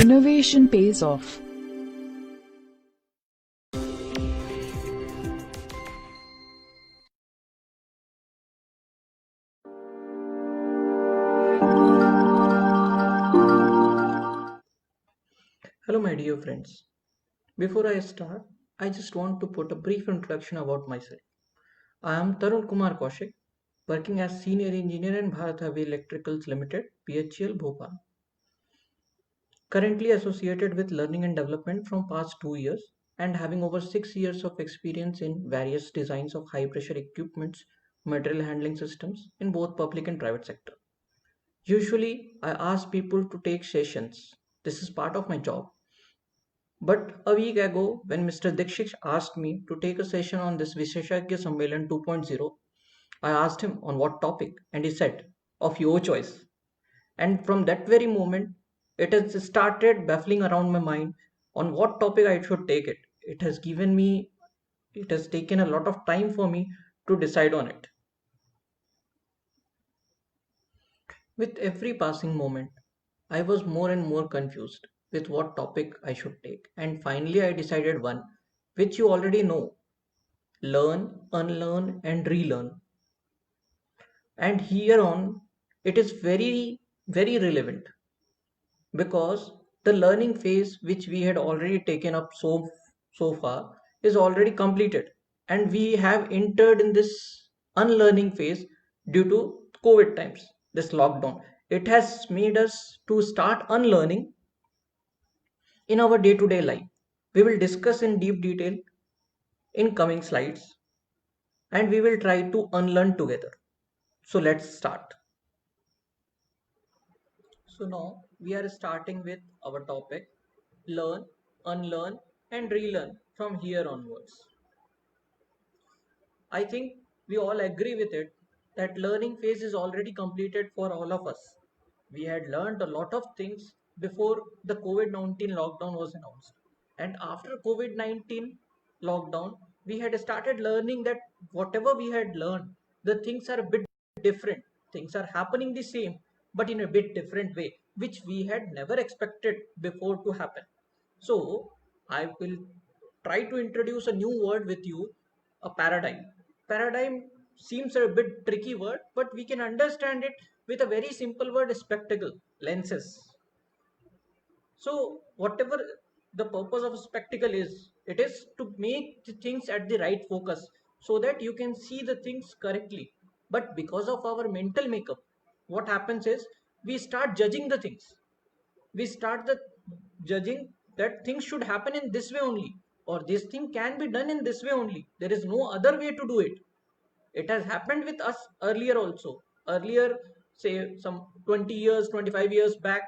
Innovation pays off. Hello, my dear friends. Before I start, I just want to put a brief introduction about myself. I am Tarun Kumar Kaushik, working as Senior Engineer in Bharat Heavy Electricals Limited, BHEL Bhopal. Currently associated with learning and development from past 2 years and having over 6 years of experience in various designs of high pressure equipments, material handling systems in both public and private sector. Usually, I ask people to take sessions. This is part of my job. But a week ago, when Mr. Dikshit asked me to take a session on this Visheshagya Sammelan 2.0, I asked him on what topic, and he said, of your choice. And from that very moment, it has started baffling around my mind on what topic I should take it. It has taken a lot of time for me to decide on it. With every passing moment, I was more and more confused with what topic I should take, and finally, I decided one which you already know: learn, unlearn, and relearn. And here on, it is very, very relevant because the learning phase which we had already taken up so far is already completed, and we have entered in this unlearning phase due to COVID times, this lockdown. It has made us to start unlearning in our day-to-day life. We will discuss in deep detail in coming slides, and we will try to unlearn together. So let's start. So now we are starting with our topic: learn, unlearn, and relearn from here onwards. I think we all agree with it that learning phase is already completed for all of us. We had learned a lot of things before the COVID-19 lockdown was announced. And after COVID-19 lockdown, we had started learning that whatever we had learned, the things are a bit different. Things are happening the same, but in a bit different way, which we had never expected before to happen. So, I will try to introduce a new word with you: a paradigm. Paradigm seems a bit tricky word, but we can understand it with a very simple word: spectacle, lenses. So, whatever the purpose of a spectacle is, it is to make the things at the right focus so that you can see the things correctly. But because of our mental makeup, what happens is we start judging the things. We start the judging that things should happen in this way only, or this thing can be done in this way only. There is no other way to do it. It has happened with us earlier also. Earlier, say some 20 years, 25 years back,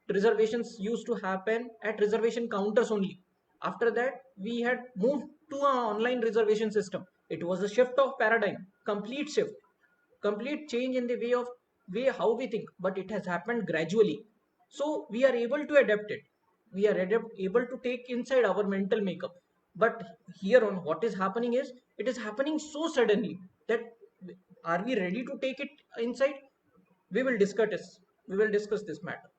reservations used to happen at reservation counters only. After that, we had moved to an online reservation system. It was a shift of paradigm, complete shift, complete change in the way how we think, but it has happened gradually. So we are able to adapt it. We are able to take inside our mental makeup. But here on, what is happening is it is happening so suddenly that are we ready to take it inside? We will discuss this. We will discuss this matter.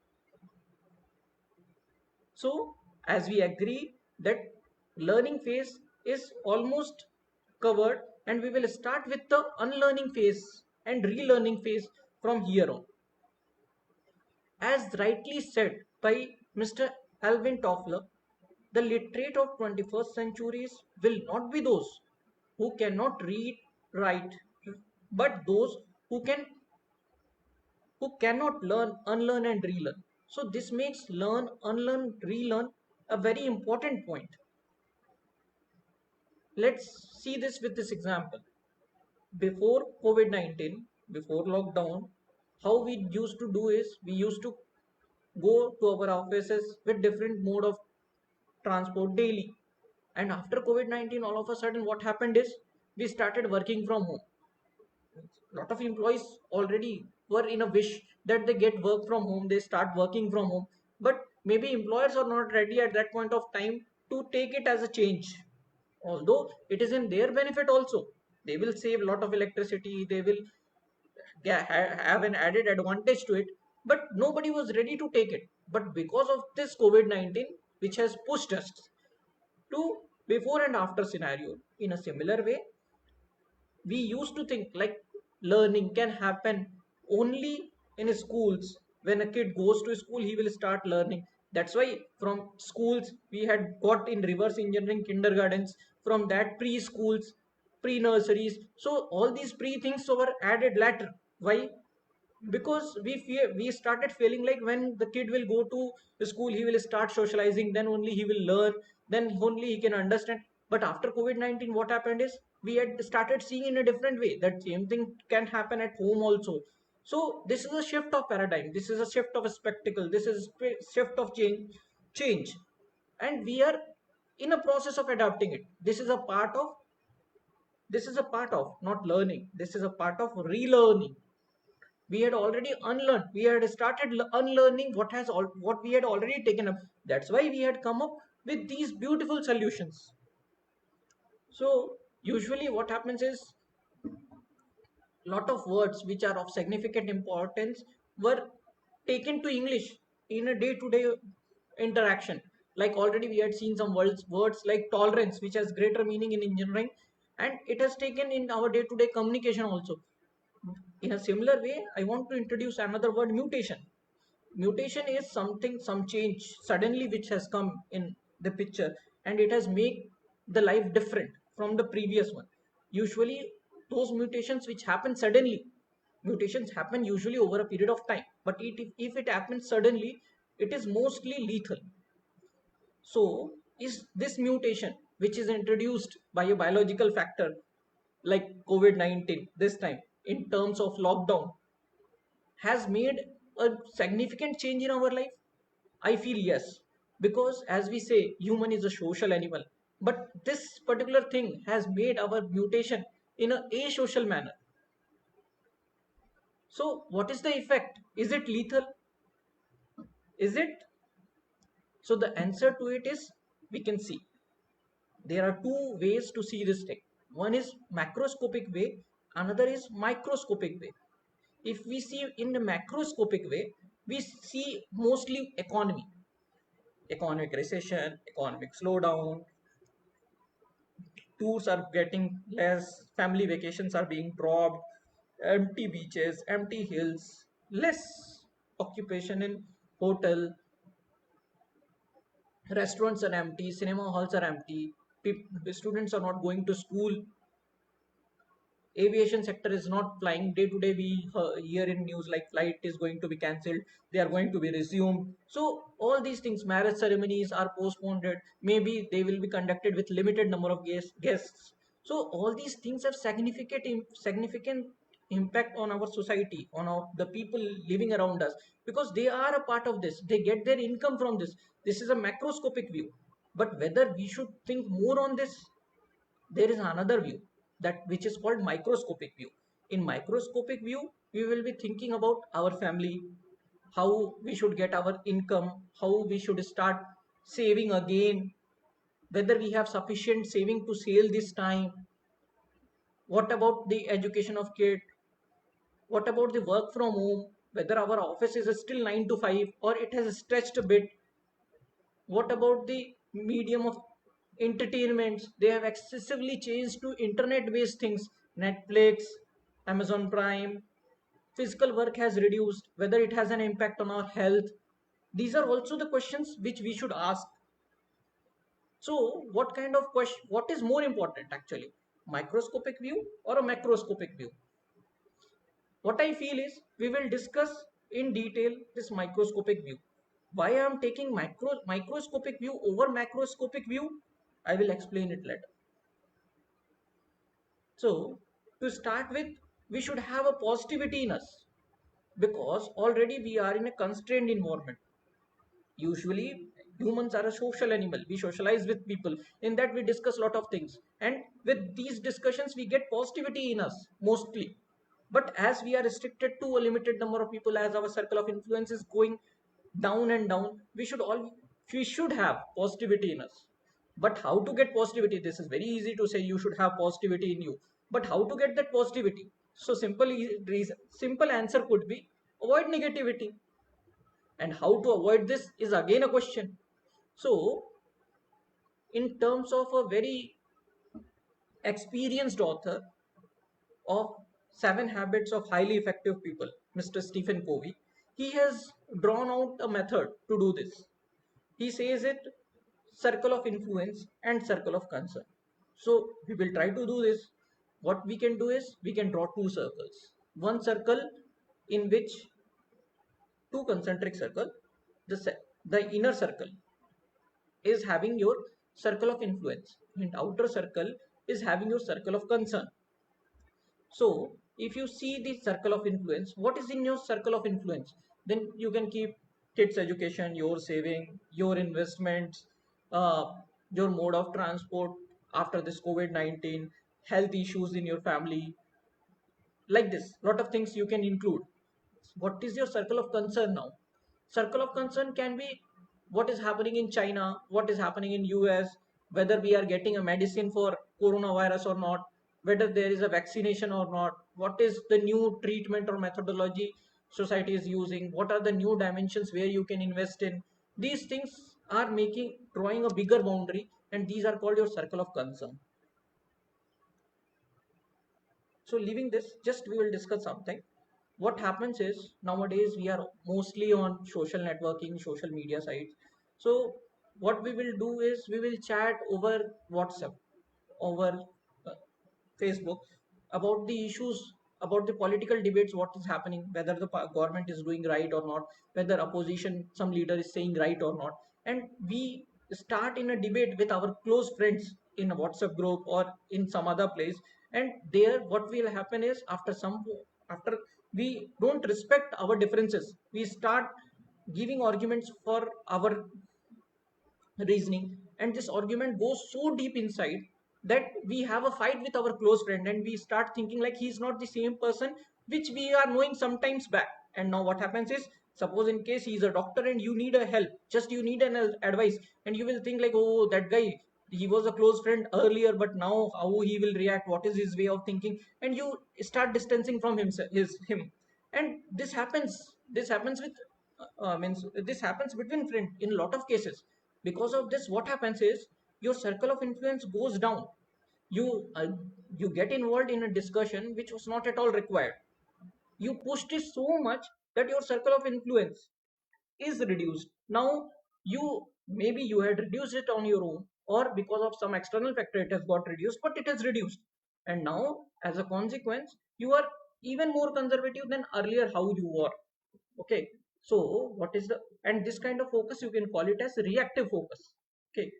So as we agree that learning phase is almost covered, and we will start with the unlearning phase and relearning phase from here on. As rightly said by Mr. Alvin Toffler, the literate of 21st centuries will not be those who cannot read, write, but those who can who cannot learn, unlearn, and relearn. So this makes learn, unlearn, relearn a very important point. Let's see this with this example. Before COVID-19, before lockdown, how we used to do is we used to go to our offices with different mode of transport daily. And after COVID-19, all of a sudden, what happened is we started working from home. A lot of employees already were in a wish that they get work from home, they start working from home. But maybe employers are not ready at that point of time to take it as a change. Although it is in their benefit also. They will save a lot of electricity, they will have an added advantage to it, but nobody was ready to take it. But because of this COVID-19, which has pushed us to before and after scenario, in a similar way, we used to think like learning can happen only in schools. When a kid goes to school, he will start learning. That's why from schools we had got in reverse engineering kindergartens, from that preschools, pre-nurseries. So all these pre things were added later. Why? Because we started feeling like when the kid will go to the school, he will start socializing, then only he will learn, then only he can understand. But after COVID-19, what happened is we had started seeing in a different way that same thing can happen at home also. So this is a shift of paradigm, this is a shift of a spectacle, this is a shift of change, and we are in a process of adapting it. This is a part of not learning, this is a part of relearning. We had already unlearned, we had started unlearning what we had already taken up. That's why we had come up with these beautiful solutions. So usually what happens is lot of words which are of significant importance were taken to English in a day-to-day interaction. Like already we had seen some words like tolerance, which has greater meaning in engineering, and it has taken in our day-to-day communication also. In a similar way, I want to introduce another word, mutation. Mutation is something, some change suddenly which has come in the picture, and it has made the life different from the previous one. Usually those mutations which happen suddenly, mutations happen usually over a period of time, but if it happens suddenly, it is mostly lethal. So is this mutation which is introduced by a biological factor like COVID-19 this time in terms of lockdown has made a significant change in our life? I feel yes, because as we say, human is a social animal. But this particular thing has made our mutation in a asocial manner. So, what is the effect? Is it lethal? Is it? So, the answer to it is we can see. There are two ways to see this thing. One is macroscopic way, another is microscopic way. If we see in the macroscopic way, we see mostly economy, economic recession, economic slowdown, tours are getting less, family vacations are being dropped, empty beaches, empty hills, less occupation in hotel, restaurants are empty, cinema halls are empty, students are not going to school, aviation sector is not flying. Day to day we hear in news like flight is going to be cancelled, they are going to be resumed. So all these things, marriage ceremonies are postponed, maybe they will be conducted with limited number of guests. So all these things have significant impact on our society, on the people living around us, because they are a part of this, they get their income from this. This is a macroscopic view. But whether we should think more on this, there is another view, that which is called microscopic view. In microscopic view, we will be thinking about our family, how we should get our income, how we should start saving again, whether we have sufficient saving to sail this time, what about the education of kid, what about the work from home, whether our office is still 9 to 5 or it has stretched a bit, what about the medium of entertainments? They have excessively changed to internet based things. Netflix, Amazon Prime. Physical work has reduced, whether it has an impact on our health. These are also the questions which we should ask. So, what kind of question, what is more important actually? Microscopic view or a macroscopic view? What I feel is we will discuss in detail this microscopic view. Why I am taking microscopic view over macroscopic view, I will explain it later. So to start with, we should have a positivity in us, because already we are in a constrained environment. Usually humans are a social animal, we socialize with people, in that we discuss a lot of things, and with these discussions we get positivity in us mostly. But as we are restricted to a limited number of people, as our circle of influence is going down and down, we should have positivity in us. But how to get positivity? This is very easy to say, you should have positivity in you, but how to get that positivity? So simple answer could be avoid negativity. And how to avoid this is again a question. So, in terms of a very experienced author of Seven Habits of Highly Effective People, Mr. Stephen Covey, he has drawn out a method to do this. He says it circle of influence and circle of concern. So we will try to do this. What we can do is we can draw two circles. One circle in which two concentric circle, the inner circle is having your circle of influence and outer circle is having your circle of concern. So if you see the circle of influence, what is in your circle of influence? Then you can keep kids' education, your saving, your investments, uh, your mode of transport after this COVID-19, health issues in your family, like this. Lot of things you can include. What is your circle of concern now? Circle of concern can be what is happening in China, what is happening in US, whether we are getting a medicine for coronavirus or not, whether there is a vaccination or not, what is the new treatment or methodology society is using, what are the new dimensions where you can invest in. These things are making drawing a bigger boundary, and these are called your circle of concern. So leaving this, just we will discuss something. What happens is nowadays we are mostly on social networking, social media sites. So what we will do is we will chat over WhatsApp, over uh, Facebook about the issues, about the political debates, what is happening, whether the government is doing right or not, whether opposition, some leader is saying right or not. And we start in a debate with our close friends in a WhatsApp group or in some other place. And there, what will happen is after we don't respect our differences, we start giving arguments for our reasoning, and this argument goes so deep inside that we have a fight with our close friend and we start thinking like he's not the same person which we are knowing sometimes back. And now what happens is, suppose in case he's a doctor and you need a help, just you need an advice, and you will think like, oh, that guy, he was a close friend earlier, but now how he will react, what is his way of thinking, and you start distancing from him. And this happens with means this happens between friends in a lot of cases. Because of this, what happens is your circle of influence goes down. You uh, you get involved in a discussion which was not at all required. You pushed it so much that your circle of influence is reduced. Now you, maybe you had reduced it on your own, or because of some external factor it has got reduced, but it has reduced. And now as a consequence you are even more conservative than earlier how you were. Okay. So what is the, and this kind of focus you can call it as reactive focus. Okay.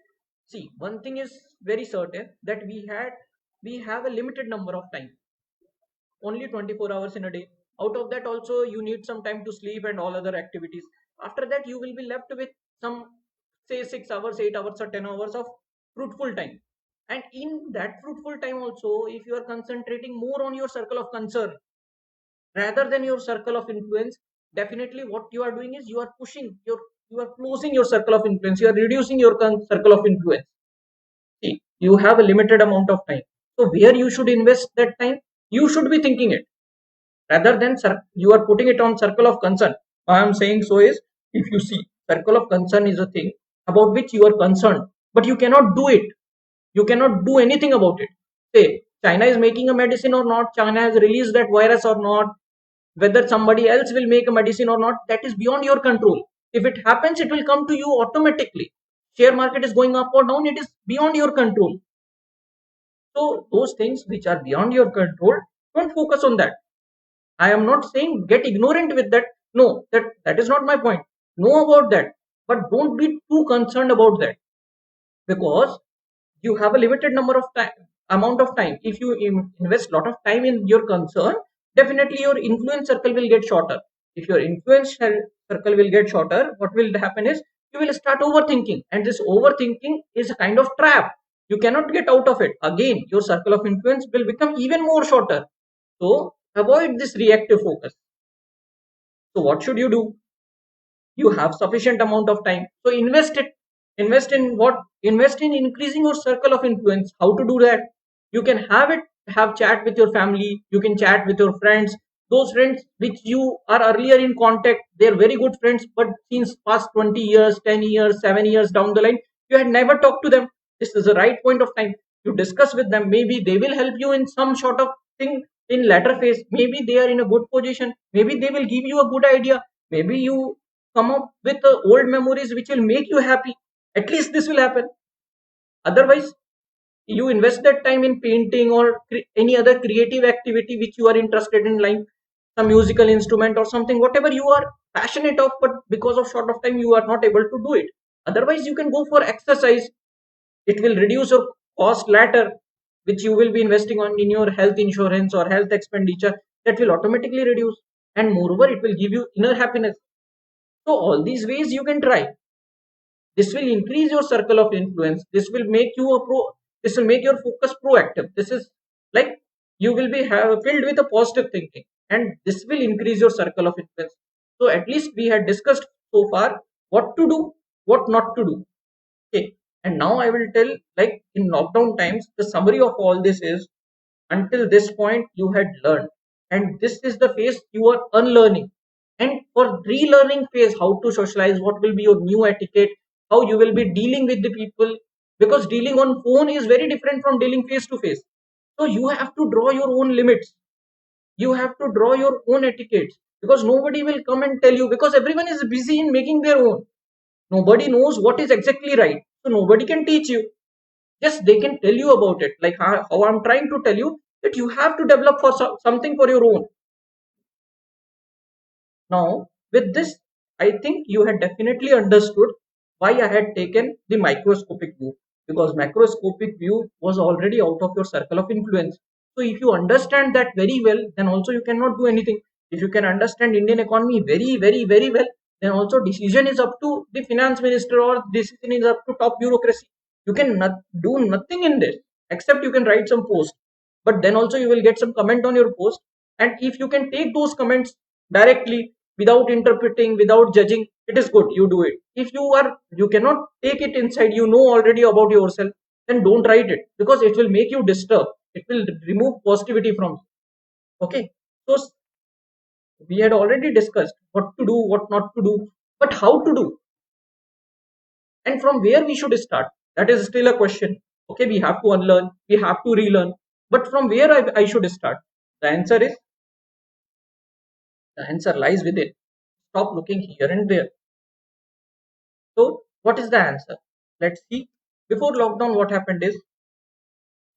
See, one thing is very certain, that we have a limited number of time, only 24 hours in a day. Out of that also you need some time to sleep and all other activities. After that you will be left with some, say, 6 hours, 8 hours or 10 hours of fruitful time. And in that fruitful time also, if you are concentrating more on your circle of concern rather than your circle of influence, definitely what you are doing is you are closing your circle of influence, you are reducing your circle of influence. See, you have a limited amount of time, so where you should invest that time, you should be thinking it, rather than you are putting it on circle of concern. Why I'm saying so is, if you see, circle of concern is a thing about which you are concerned, but you cannot do it, you cannot do anything about it. Say China is making a medicine or not, China has released that virus or not, whether somebody else will make a medicine or not, that is beyond your control. If it happens, it will come to you automatically. Share market is going up or down, it is beyond your control. So those things which are beyond your control, don't focus on that. I am not saying get ignorant with that. No, that is not my point. Know about that, but don't be too concerned about that, because you have a limited number of time, amount of time. If you invest a lot of time in your concern, definitely your influence circle will get shorter. If your influence circle will get shorter, what will happen is you will start overthinking, and this overthinking is a kind of trap. You cannot get out of it. Again, your circle of influence will become even more shorter. So avoid this reactive focus. So what should you do? You have sufficient amount of time, so invest it. Invest in what? Invest in increasing your circle of influence. How to do that? You can have chat with your family, you can chat with your friends, those friends which you are earlier in contact, they're very good friends, but since past 20 years, 10 years, 7 years down the line, you had never talked to them. This is the right point of time to discuss with them. Maybe they will help you in some sort of thing in latter phase. Maybe they are in a good position. Maybe they will give you a good idea. Maybe you come up with old memories which will make you happy. At least this will happen. Otherwise, you invest that time in painting or any other creative activity which you are interested in, like some musical instrument or something, whatever you are passionate of, but because of short of time you are not able to do it. Otherwise, you can go for exercise. It will reduce your cost later, which you will be investing on in your health insurance or health expenditure. That will automatically reduce, and moreover it will give you inner happiness. So all these ways you can try. This will increase your circle of influence. This will make you a pro. This will make your focus proactive. This is like you will be filled with a positive thinking, and this will increase your circle of influence. So at least we had discussed so far what to do, what not to do. Okay, and now I will tell, like, in lockdown times, the summary of all this is, until this point you had learned, and this is the phase you are unlearning. And for relearning phase, how to socialize, what will be your new etiquette, how you will be dealing with the people, because dealing on phone is very different from dealing face to face. So you have to draw your own limits, you have to draw your own etiquettes, because nobody will come and tell you, because everyone is busy in making their own. Nobody knows what is exactly right, so nobody can teach you. Yes, they can tell you about it, like how I'm trying to tell you that you have to develop for something for your own. Now, with this, I think you had definitely understood why I had taken the microscopic view, because macroscopic view was already out of your circle of influence. So, if you understand that very well, then also you cannot do anything. If you can understand Indian economy very, very, very well, then also decision is up to the finance minister, or decision is up to top bureaucracy. You can do nothing in this except you can write some post, but then also you will get some comment on your post, and if you can take those comments directly without interpreting, without judging, it is good, you do it. If you cannot take it inside, you know already about yourself, then don't write it, because it will make you disturb, it will remove positivity from you. Okay, so we had already discussed what to do, what not to do, but how to do, and from where we should start, that is still a question. Okay, we have to unlearn, we have to relearn, but from where I should start? The answer is, the answer lies within. Stop looking here and there. So, what is the answer? Let's see. Before lockdown, what happened is,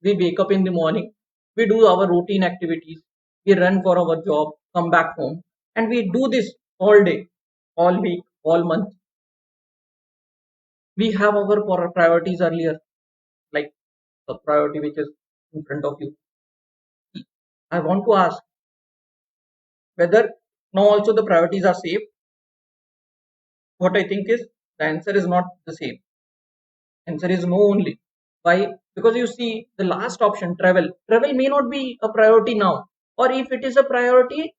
we wake up in the morning, we do our routine activities, we run for our job, come back home, and we do this all day, all week, all month. We have our priorities earlier, like the priority which is in front of you. I want to ask whether now also the priorities are same. What I think is, the answer is not the same. Answer is no only. Why? Because you see, the last option, travel. Travel may not be a priority now. Or if it is a priority,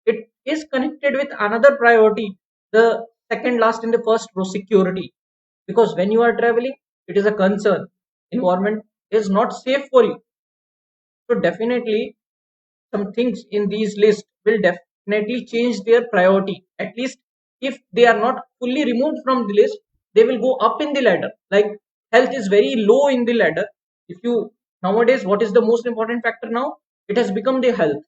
it is connected with another priority. The second last in the first row, security. Because when you are traveling, it is a concern. Environment is not safe for you. So definitely some things in these lists will definitely change their priority. At least if they are not fully removed from the list, they will go up in the ladder. Like health is very low in the ladder. If you nowadays, what is the most important factor now? It has become the health.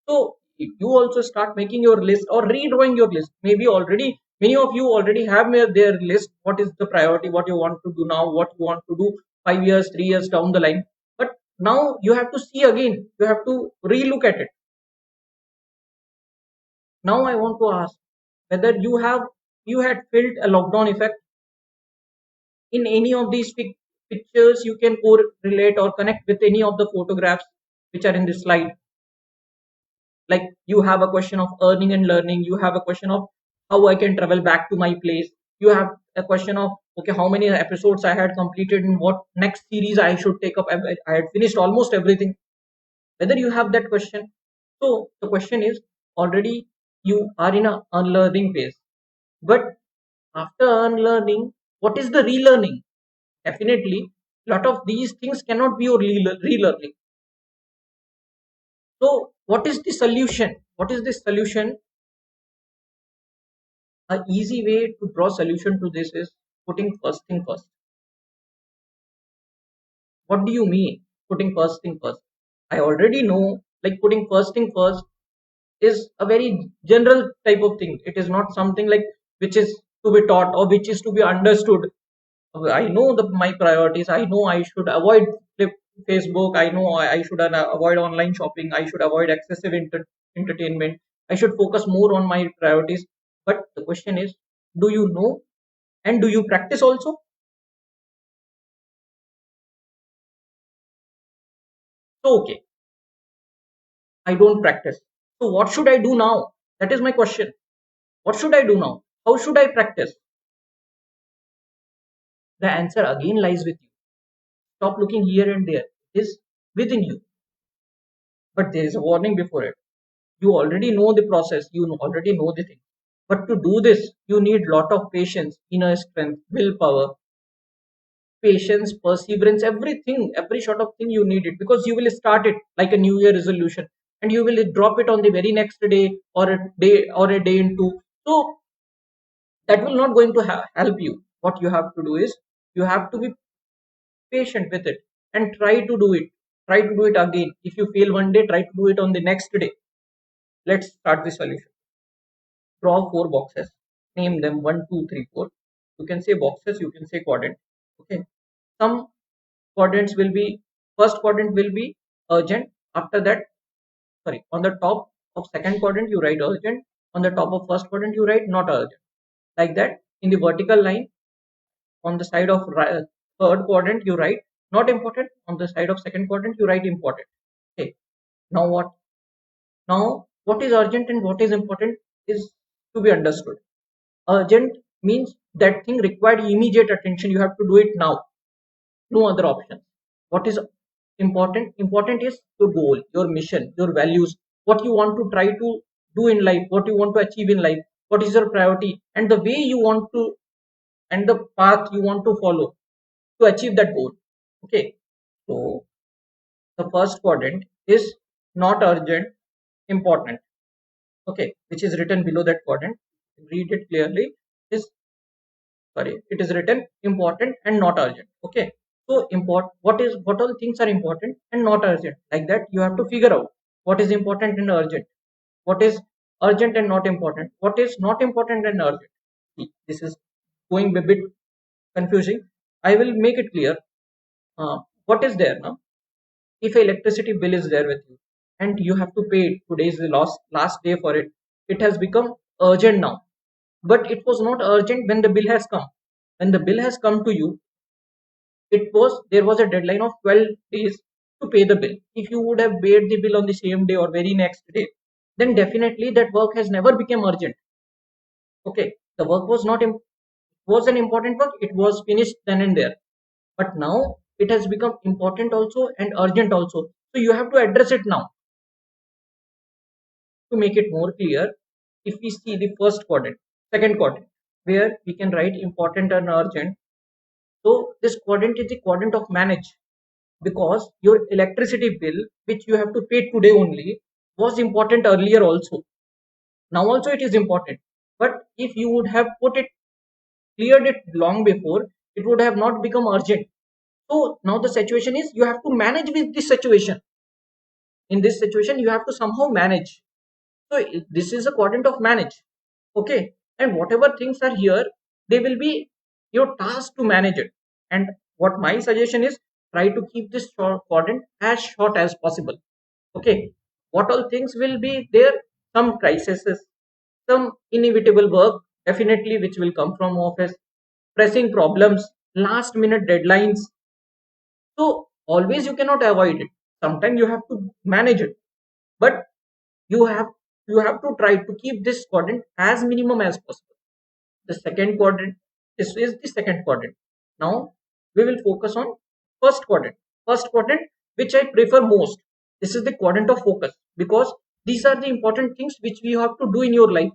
So if you also start making your list or redrawing your list, maybe already many of you already have made their list. What is the priority? What you want to do now? What you want to do 5 years, 3 years down the line? But now you have to see again. You have to relook at it. Now I want to ask whether you had felt a lockdown effect in any of these pictures. You can correlate or connect with any of the photographs which are in this slide. Like you have a question of earning and learning, you have a question of how I can travel back to my place, you have a question of, okay, how many episodes I had completed and what next series I should take up. I had finished almost everything. Whether you have that question. So the question is, already you are in a unlearning phase, but after unlearning, what is the relearning? Definitely a lot of these things cannot be your relearning. So What is the solution? What is the solution? A easy way to draw solution to this is putting first thing first. What do you mean putting first thing first? I already know, like, putting first thing first is a very general type of thing. It is not something like which is to be taught or which is to be understood. I know my priorities. I know I should avoid Facebook. I know I should avoid online shopping. I should avoid excessive entertainment. I should focus more on my priorities. But the question is, do you know and do you practice also? So, okay, I don't practice. So, what should I do now? That is my question. What should I do now? How should I practice? The answer again lies with you. Stop looking here and there. It is within you. But there is a warning before it. You already know the process, you already know the thing. But to do this, you need lot of patience, inner strength, willpower, patience, perseverance, everything, every sort of thing you need it because you will start it like a New Year resolution and you will drop it on the very next day or a day in two. So that will not going to help you. What you have to do is you have to be patient with it and try to do it. Try to do it again. If you fail one day, try to do it on the next day. Let's start the solution. Draw four boxes. Name them one, two, three, four. You can say boxes, you can say quadrant. Okay. Some quadrants will be first quadrant will be urgent. After that, sorry, on the top of second quadrant you write urgent. On the top of first quadrant you write not urgent. Like that, in the vertical line, on the side of third quadrant you write not important. On the side of second quadrant you write important. Okay. Now what? Now what is urgent and what is important is to be understood. Urgent means that thing required immediate attention. You have to do it now. No other option. What is important? Important is your goal, your mission, your values, what you want to try to do in life, what you want to achieve in life, what is your priority, and the way you want to, and the path you want to follow to achieve that goal. Okay. So the first quadrant is not urgent, important. Okay, which is written below that quadrant. Read it clearly. Is sorry, it is written important and not urgent. Okay, so what all things are important and not urgent, like that you have to figure out what is important and urgent, what is urgent and not important, what is not important and urgent. See, this is going a bit confusing. I will make it clear. What is there now? If electricity bill is there with you and you have to pay it, today is the last day for it, it has become urgent now, but it was not urgent when the bill has come. When the bill has come to you, there was a deadline of 12 days to pay the bill. If you would have paid the bill on the same day or very next day, then definitely that work has never become urgent. Okay, the work was not was an important work, it was finished then and there, but now it has become important also and urgent also, so you have to address it now. To make it more clear, if we see the first quadrant, second quadrant, where we can write important and urgent. So this quadrant is the quadrant of manage, because your electricity bill, which you have to pay today only, was important earlier also. Now also it is important. But if you would have cleared it long before, it would have not become urgent. So now the situation is you have to manage with this situation. In this situation, you have to somehow manage. So this is a quadrant of manage. Okay. And whatever things are here, they will be your task to manage it. And what my suggestion is, try to keep this quadrant as short as possible. Okay. What all things will be there? Some crises, some inevitable work, definitely, which will come from office, pressing problems, last minute deadlines. So always you cannot avoid it. Sometimes you have to manage it. But you have you have to try to keep this quadrant as minimum as possible. The second quadrant, this is the second quadrant. Now we will focus on first quadrant, which I prefer most. This is the quadrant of focus, because these are the important things which we have to do in your life.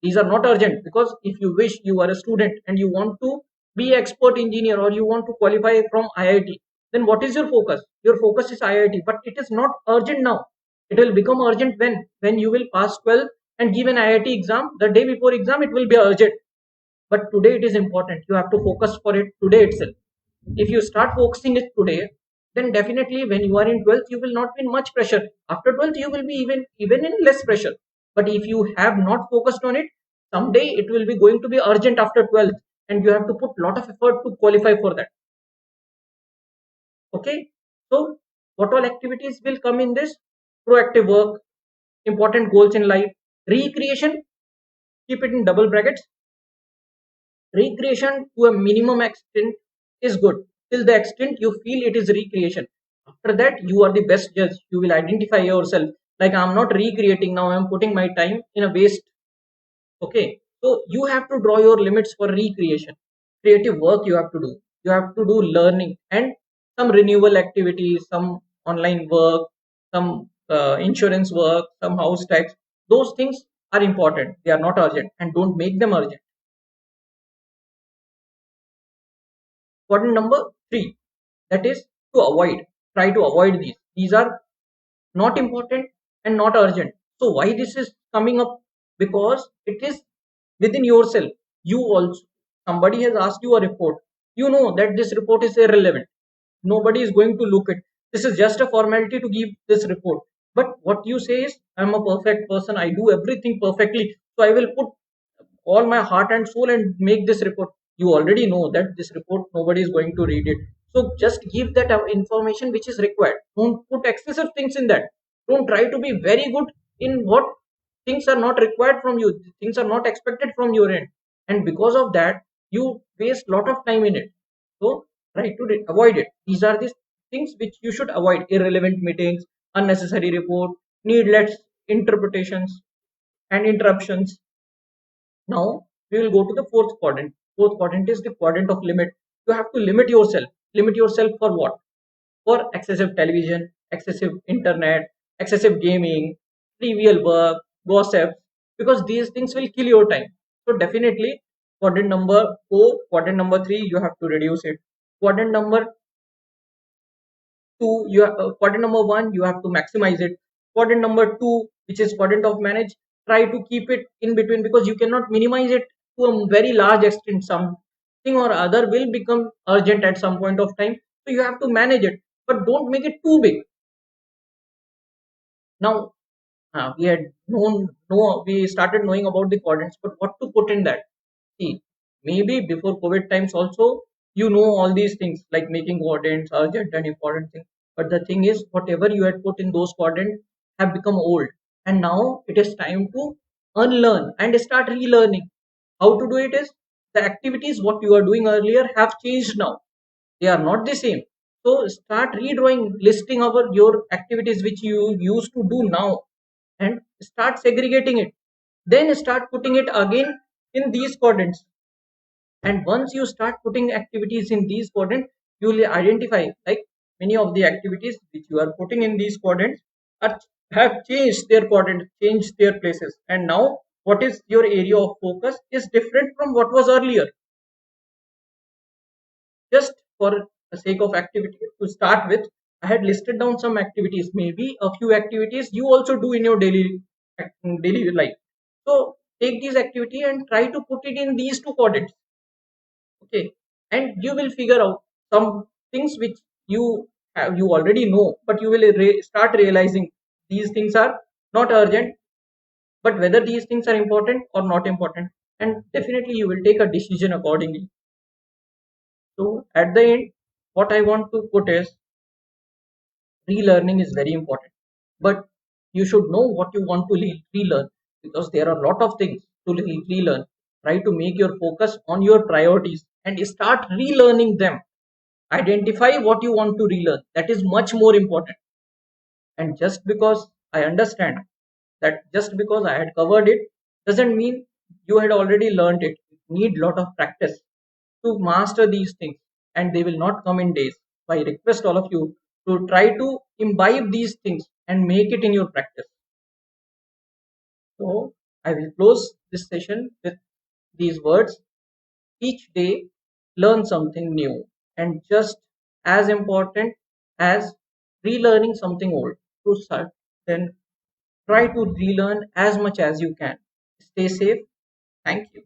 These are not urgent, because if you wish, you are a student and you want to be expert engineer or you want to qualify from IIT, then what is your focus? Your focus is IIT, but it is not urgent now. It will become urgent when you will pass 12th and give an IIT exam. The day before exam, it will be urgent. But today it is important. You have to focus for it today itself. If you start focusing it today, then definitely when you are in 12th, you will not be in much pressure. After 12th, you will be even in less pressure. But if you have not focused on it, someday it will be going to be urgent after 12th, and you have to put lot of effort to qualify for that. Okay, so what all activities will come in this? Proactive work, important goals in life, recreation, keep it in double brackets. Recreation to a minimum extent is good till the extent you feel it is recreation. After that, you are the best judge. You will identify yourself. Like, I'm not recreating now, I'm putting my time in a waste. Okay, so you have to draw your limits for recreation. Creative work you have to do. You have to do learning and some renewal activities, some online work, some insurance work, some house tax. Those things are important. They are not urgent, and don't make them urgent. Quadrant number three, that is to avoid. Try to avoid these. These are not important and not urgent. So why this is coming up? Because it is within yourself. You also, somebody has asked you a report. You know that this report is irrelevant. Nobody is going to look at. This is just a formality to give this report. But what you say is, I'm a perfect person. I do everything perfectly. So I will put all my heart and soul and make this report. You already know that this report nobody is going to read it. So just give that information which is required. Don't put excessive things in that. Don't try to be very good in what things are not required from you. Things are not expected from your end, and because of that you waste lot of time in it. So try to avoid it. These are the things which you should avoid: irrelevant meetings, unnecessary report, needless interpretations and interruptions. Now we will go to the fourth quadrant. Fourth quadrant is the quadrant of limit. You have to limit yourself. Limit yourself for what? For excessive television, excessive internet, excessive gaming, trivial work, gossip, because these things will kill your time. So definitely quadrant number 4, quadrant number 3, you have to reduce it. Quadrant number 2, quadrant number 1, you have to maximize it. Quadrant number 2, which is quadrant of manage, try to keep it in between, because you cannot minimize it to a very large extent. Something or other will become urgent at some point of time, so you have to manage it, but don't make it too big. Now we had known know we started knowing about the quadrants, but what to put in that? See, maybe before COVID times also, you know all these things like making quadrants, urgent and important things. But the thing is, whatever you had put in those quadrants have become old, and now it is time to unlearn and start relearning. How to do it is, the activities what you are doing earlier have changed now. They are not the same. So start redrawing, listing over your activities which you used to do now, and start segregating it. Then start putting it again in these quadrants. And once you start putting activities in these quadrants, you will identify like many of the activities which you are putting in these quadrants are, have changed their quadrant, changed their places. And now what is your area of focus is different from what was earlier. Just for the sake of activity to start with, I had listed down some activities, maybe a few activities you also do in your daily life. So take this activity and try to put it in these two quadrants. Okay, and you will figure out some things which you already know, but you will start realizing these things are not urgent, but whether these things are important or not important, and definitely you will take a decision accordingly. So at the end, what I want to put is, relearning is very important, but you should know what you want to relearn, because there are a lot of things to relearn. Try to make your focus on your priorities and start relearning them. Identify what you want to relearn. That is much more important. And just because I understand that, just because I had covered it, doesn't mean you had already learned it. You need lot of practice to master these things, and they will not come in days. So I request all of you to try to imbibe these things and make it in your practice. So I will close this session with these words: each day learn something new, and just as important as relearning something old, to start then try to relearn as much as you can. Stay safe. Thank you.